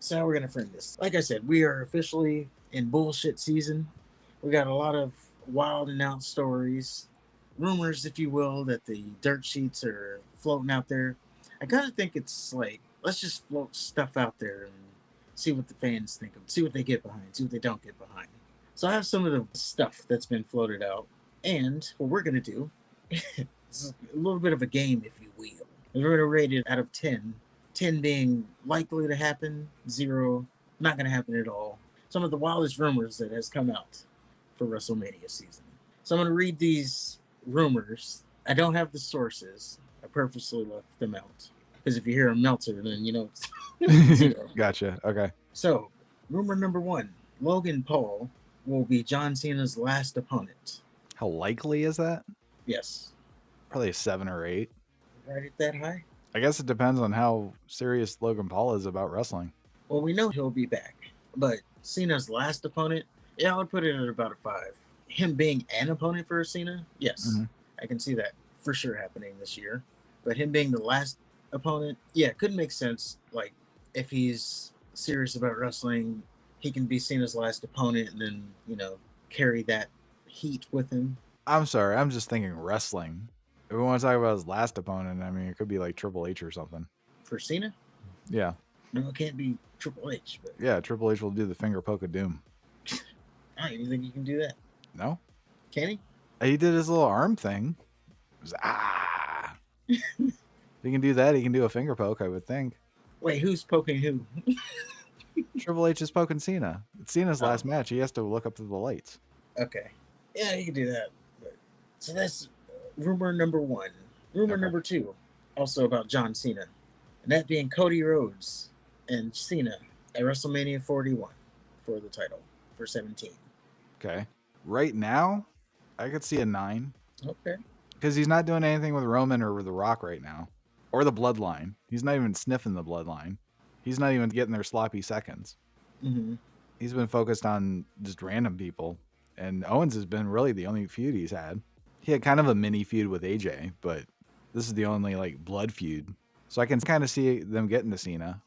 So how we're gonna frame this. Like I said, we are officially in bullshit season. We got a lot of wild and out stories, rumors, if you will, that the dirt sheets are floating out there. I kind of think it's like let's just float stuff out there and see what the fans think of, see what they get behind, see what they don't get behind. So I have some of the stuff that's been floated out, and what we're gonna do is a little bit of a game, if you will. We're gonna rate it out of 10. 10 being likely to happen, 0 not gonna happen at all. Some of the wildest rumors that has come out for WrestleMania season. So I'm gonna read these rumors. I don't have the sources. I purposely left them out because if you hear a Meltzer, then you know it's 0. Gotcha. Okay. So, rumor number 1: Logan Paul will be John Cena's last opponent. How likely is that? Yes. Probably a 7 or 8. Right at that high? I guess it depends on how serious Logan Paul is about wrestling. Well, we know he'll be back, but Cena's last opponent, yeah, I would put it at about a 5. Him being an opponent for Cena, yes, I can see that for sure happening this year. But him being the last opponent, yeah, it could make sense. Like, if he's serious about wrestling, he can be Cena's last opponent and then, you know, carry that heat with him. I'm sorry, I'm just thinking wrestling. If we want to talk about his last opponent, I mean, it could be like Triple H or something. For Cena? Yeah. No, it can't be Triple H. But yeah, Triple H will do the finger poke of doom. I don't even think he can do that. No? Can he? He did his little arm thing. It was, if he can do that, he can do a finger poke, I would think. Wait, who's poking who? Triple H is poking Cena. It's Cena's last match. He has to look up to the lights. Okay. Yeah, he can do that. But, so that's rumor number 1. Rumor number 2, also about John Cena. And that being Cody Rhodes and Cena at WrestleMania 41 for the title for 17. Okay. Right now, I could see a 9. Okay. Because he's not doing anything with Roman or with The Rock right now. Or the Bloodline. He's not even sniffing the Bloodline. He's not even getting their sloppy seconds. Mm-hmm. He's been focused on just random people. And Owens has been really the only feud he's had. He had kind of a mini feud with AJ, but this is the only like blood feud. So I can kind of see them getting to Cena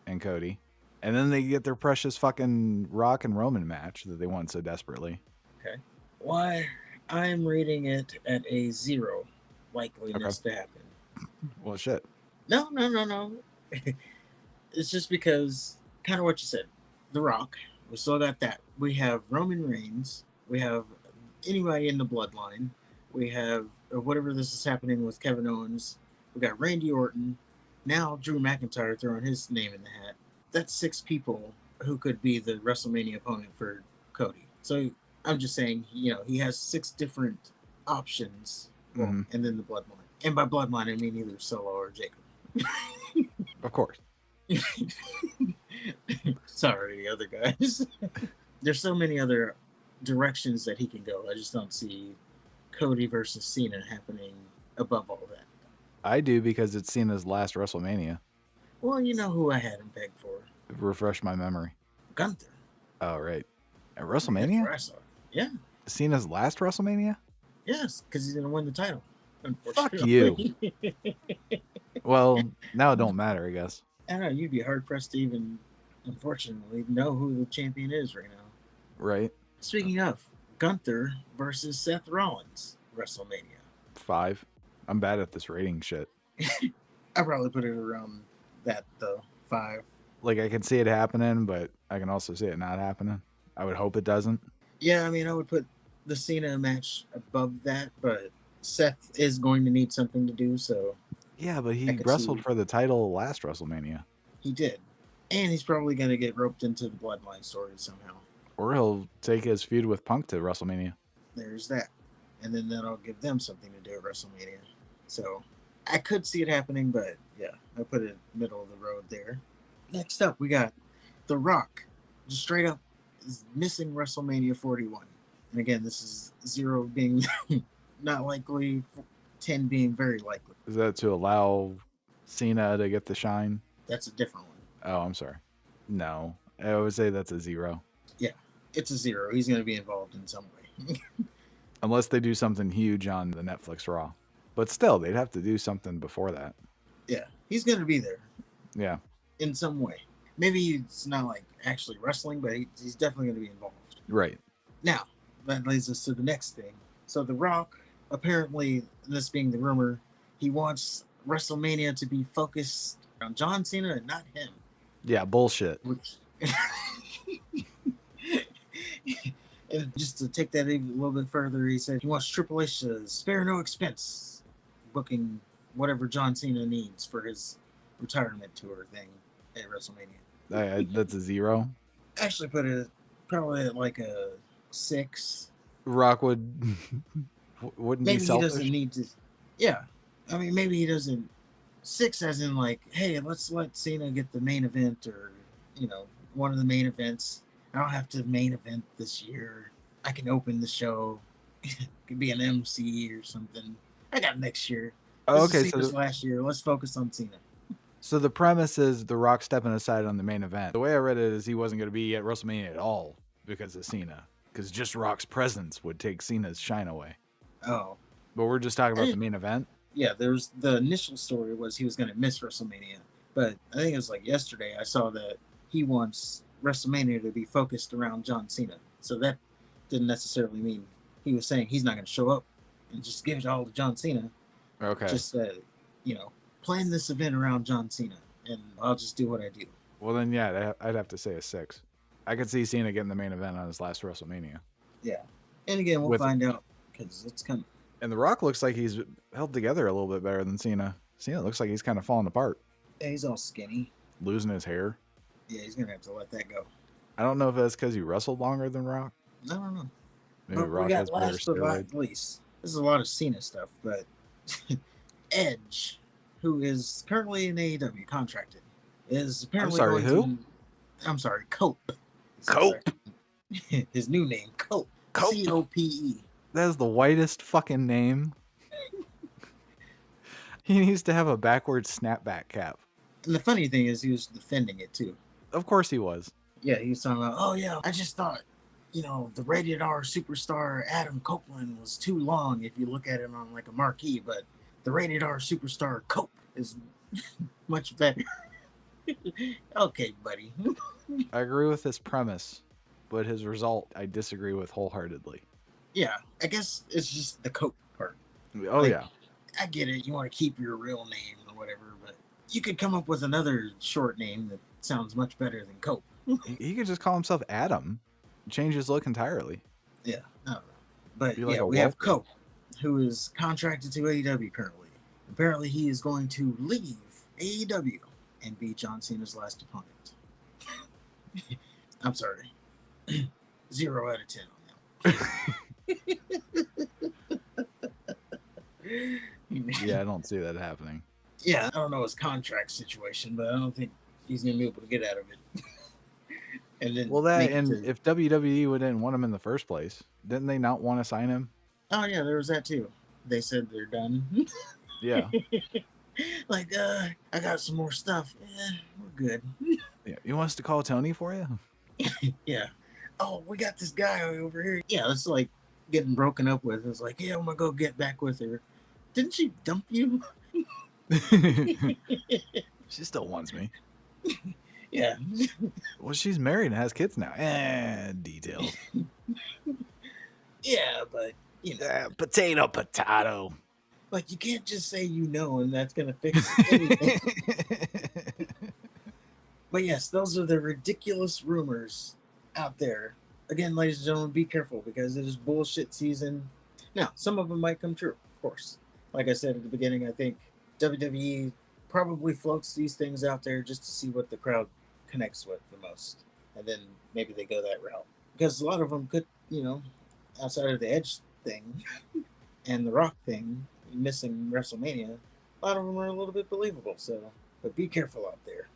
and Cody. And then they get their precious fucking Rock and Roman match that they want so desperately. Okay. Why I'm rating it at a 0 likeliness to happen. Well, shit. No. It's just because, kind of what you said. The Rock, we still got that. We have Roman Reigns. We have anybody in the bloodline. We have whatever this is happening with Kevin Owens. We got Randy Orton. Now Drew McIntyre throwing his name in the hat. That's 6 people who could be the WrestleMania opponent for Cody. So I'm just saying, you know, he has 6 different options. Well, and then the bloodline. And by bloodline, I mean either Solo or Jacob. Of course. Sorry, the other guys. There's so many other directions that he can go. I just don't see Cody versus Cena happening above all that. I do because it's Cena's last WrestleMania. Well, you know who I had him pegged for. Refresh my memory. Gunther. Oh, right. At WrestleMania? Yeah. Cena's last WrestleMania? Yes, because he's going to win the title. Fuck you. Well, now it don't matter, I guess. I don't know. You'd be hard-pressed to even, unfortunately, know who the champion is right now. Right. Speaking of, Gunther versus Seth Rollins, WrestleMania. 5. I'm bad at this rating shit. I probably put it around that, though. 5. Like, I can see it happening, but I can also see it not happening. I would hope it doesn't. Yeah, I mean, I would put the Cena match above that, but Seth is going to need something to do, so... Yeah, but he wrestled for the title last WrestleMania. He did. And he's probably going to get roped into the Bloodline story somehow. Or he'll take his feud with Punk to WrestleMania. There's that. And then that'll give them something to do at WrestleMania. So, I could see it happening, but yeah, I put it middle of the road there. Next up, we got The Rock. Just straight up is missing WrestleMania 41. And again, this is 0 being not likely, 10 being very likely. Is that to allow Cena to get the shine? That's a different one. Oh, I'm sorry. No, I would say that's a 0. Yeah, it's a 0. He's going to be involved in some way. Unless they do something huge on the Netflix Raw. But still, they'd have to do something before that. Yeah, he's going to be there. Yeah. In some way. Maybe it's not like actually wrestling, but he's definitely going to be involved. Right. Now, that leads us to the next thing. So The Rock, apparently, this being the rumor, he wants WrestleMania to be focused on John Cena and not him. Yeah, bullshit. Which, and just to take that even a little bit further, he said he wants Triple H to spare no expense booking whatever John Cena needs for his retirement tour thing at WrestleMania. That's a 0. Actually, put it probably at like a 6. Rock wouldn't be Maybe he doesn't selfish. need to. Yeah, I mean, maybe he doesn't. 6 as in like, hey, let's let Cena get the main event, or one of the main events. I don't have to main event this year. I can open the show. Could be an MC or something. I got next year. This Okay, is Cena's last year. Let's focus on Cena. so the premise is The Rock stepping aside on the main event. The way I read it is he wasn't going to be at WrestleMania at all because of Cena, because just Rock's presence would take Cena's shine away. Oh, But we're just talking about the main event. yeah. There's the initial story was he was going to miss WrestleMania, but I think it was like yesterday I saw that he wants WrestleMania to be focused around John Cena. So that didn't necessarily mean he was saying he's not going to show up and just give it all to John Cena. Okay. Just plan this event around John Cena, and I'll just do what I do. Well, then, yeah, I'd have to say a 6. I could see Cena getting the main event on his last WrestleMania. Yeah, and again, we'll find out because it's coming. And The Rock looks like he's held together a little bit better than Cena. Cena looks like he's kind of falling apart. Yeah, he's all skinny. Losing his hair. Yeah, he's going to have to let that go. I don't know if that's because he wrestled longer than Rock. I don't know. Maybe But Rock we got has better last but steroids. not least. This is a lot of Cena stuff, but Edge, who is currently in AEW contracted, is apparently I'm sorry, Cope. Cope. His new name, Cope. Cope. COPE. That is the whitest fucking name. He needs to have a backwards snapback cap. And the funny thing is, he was defending it too. Of course he was. Yeah, he was talking about, oh yeah, I just thought, the rated R superstar Adam Copeland was too long if you look at him on like a marquee, but the rated R superstar Cope is much better. Okay, buddy. I agree with his premise, but his result I disagree with wholeheartedly. Yeah, I guess it's just the Cope part. Oh, like, yeah. I get it. You want to keep your real name or whatever, but you could come up with another short name that sounds much better than Cope. He could just call himself Adam. Change his look entirely. Yeah, I don't know. But yeah, we have Cope, who is contracted to AEW currently. Apparently, he is going to leave AEW and be John Cena's last opponent. I'm sorry. 0 out of 10 on that. Yeah, I don't see that happening. Yeah, I don't know his contract situation, but I don't think he's going to be able to get out of it. And then if WWE didn't want him in the first place, didn't they not want to sign him? Oh yeah, there was that too. They said they're done. Yeah. Like, I got some more stuff. We're good. Yeah. You want us to call Tony for you? Yeah. Oh, we got this guy over here. Yeah, it's like getting broken up with. It's like, yeah, I'm gonna go get back with her. Didn't she dump you? She still wants me. Yeah. Well, she's married and has kids now. Details. Yeah, but potato. Like, you can't just say and that's gonna fix anything. But yes, those are the ridiculous rumors out there. Again, ladies and gentlemen, be careful because it is bullshit season. Now, some of them might come true, of course. Like I said at the beginning, I think WWE probably floats these things out there just to see what the crowd connects with the most. And then maybe they go that route. Because a lot of them could, outside of the Edge thing and the Rock thing, missing WrestleMania, a lot of them are a little bit believable. So, but be careful out there.